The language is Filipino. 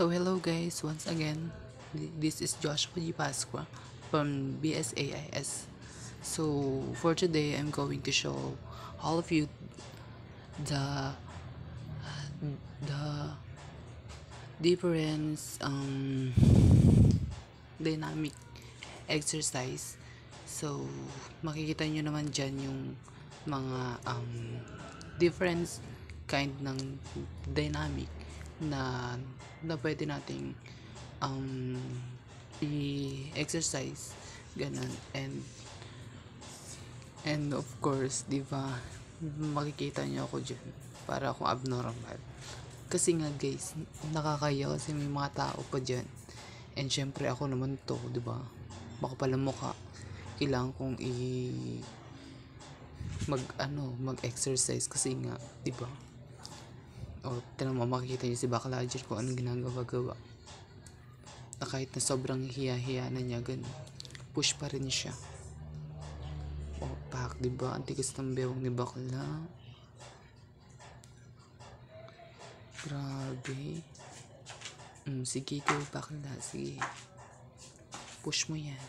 So hello guys, once again, this is Joshua G. Pasqua from BSAIS. So for today, I'm going to show all of you the the difference dynamic exercise. So makikita nyo naman dyan yung mga difference kind ng dynamic na pwede nating i-exercise ganun. And of course, di ba, makikita niyo ako dyan para akong abnormal kasi nga guys, nakakaya kasi may mga tao pa dyan. And syempre ako naman to, di ba, makapal ang mukha, kailangan kong mag-exercise kasi nga, di ba? O, tinang mo, makikita niyo si Baklajer kung anong ginagawa-gawa. Na kahit na sobrang hiya-hiya na niya, ganun, push pa rin siya. O, pak, di ba? Ang tigas ng bewang ni Bakla. Grabe. Sige, ikaw, Bakla. Sige. Push mo yan.